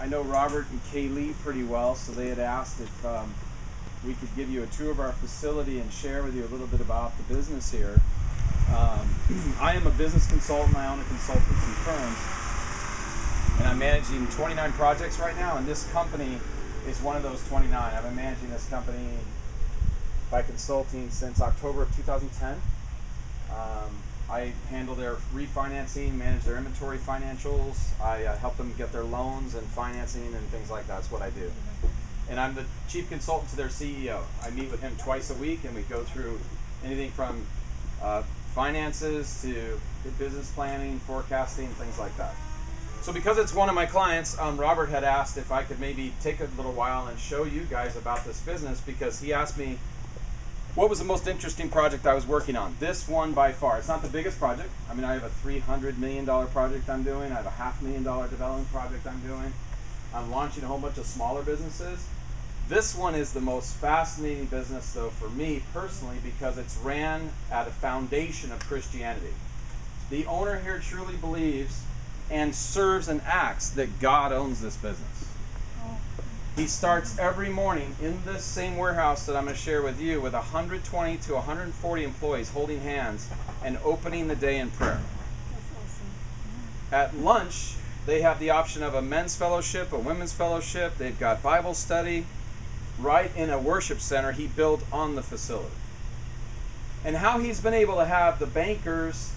I know Robert and Kaylee pretty well, so they had asked if we could give you a tour of our facility and share with you a little bit about the business here. I am a business consultant. I own a consultancy firm, and I'm managing 29 projects right now, and this company is one of those 29. I've been managing this company by consulting since October of 2010. I handle their refinancing, manage their inventory financials. I help them get their loans and financing and things like that. That's what I do. And I'm the chief consultant to their CEO. I meet with him twice a week, and we go through anything from finances to business planning, forecasting, things like that. So because it's one of my clients, Robert had asked if I could maybe take a little while and show you guys about this business, because he asked me what was the most interesting project I was working on. This one by far. It's not the biggest project. I mean, I have a $300 million project I'm doing. I have a $500,000 development project I'm doing. I'm launching a whole bunch of smaller businesses. This one is the most fascinating business, though, for me personally, because it's ran at a foundation of Christianity. The owner here truly believes and serves and acts that God owns this business. He starts every morning in this same warehouse that I'm going to share with you with 120 to 140 employees holding hands and opening the day in prayer. At lunch, they have the option of a men's fellowship, a women's fellowship. They've got Bible study right in a worship center he built on the facility. And how he's been able to have the bankers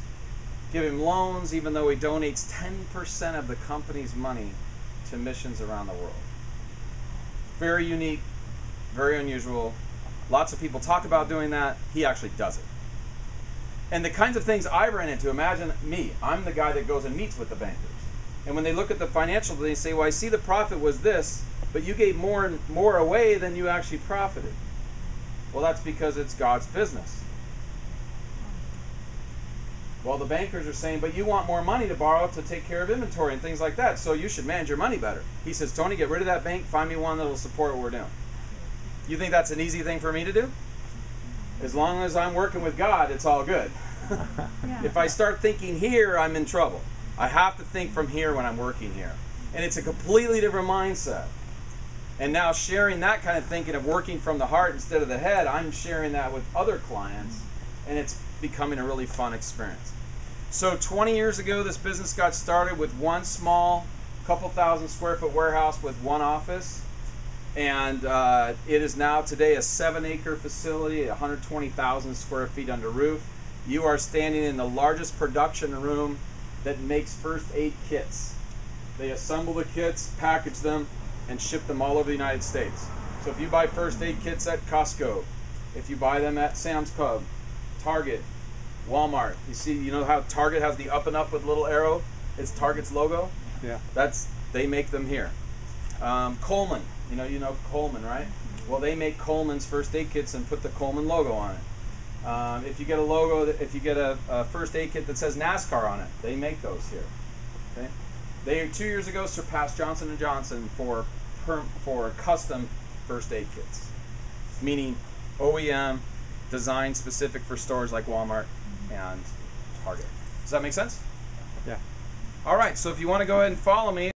give him loans, even though he donates 10% of the company's money to missions around the world. Very unique, very unusual. Lots of people talk about doing that. He actually does it. And the kinds of things I ran into, imagine me. I'm the guy that goes and meets with the bankers. And when they look at the financial, they say, well, I see the profit was this, but you gave more away than you actually profited. Well, that's because it's God's business. Well, the bankers are saying, but you want more money to borrow to take care of inventory and things like that, so you should manage your money better. He says, Tony, get rid of that bank, find me one that will support what we're doing. You think that's an easy thing for me to do? As long as I'm working with God, it's all good. Yeah. If I start thinking here, I'm in trouble. I have to think from here when I'm working here. And it's a completely different mindset. And now sharing that kind of thinking of working from the heart instead of the head, I'm sharing that with other clients, and it's becoming a really fun experience. So 20 years ago, this business got started with one small, couple thousand square foot warehouse with one office. And it is now today a 7-acre facility, 120,000 square feet under roof. You are standing in the largest production room that makes first aid kits. They assemble the kits, package them, and ship them all over the United States. So if you buy first aid kits at Costco, if you buy them at Sam's Club, Target, Walmart, you know how Target has the up and up with little arrow? It's Target's logo? Yeah. They make them here. Coleman, you know Coleman, right? Well, they make Coleman's first aid kits and put the Coleman logo on it. If you get a logo, if you get a first aid kit that says NASCAR on it, they make those here. Okay? They 2 years ago surpassed Johnson & Johnson for custom first aid kits, meaning OEM, designed specific for stores like Walmart and Target. Does that make sense? Yeah. All right, so if you want to go ahead and follow me.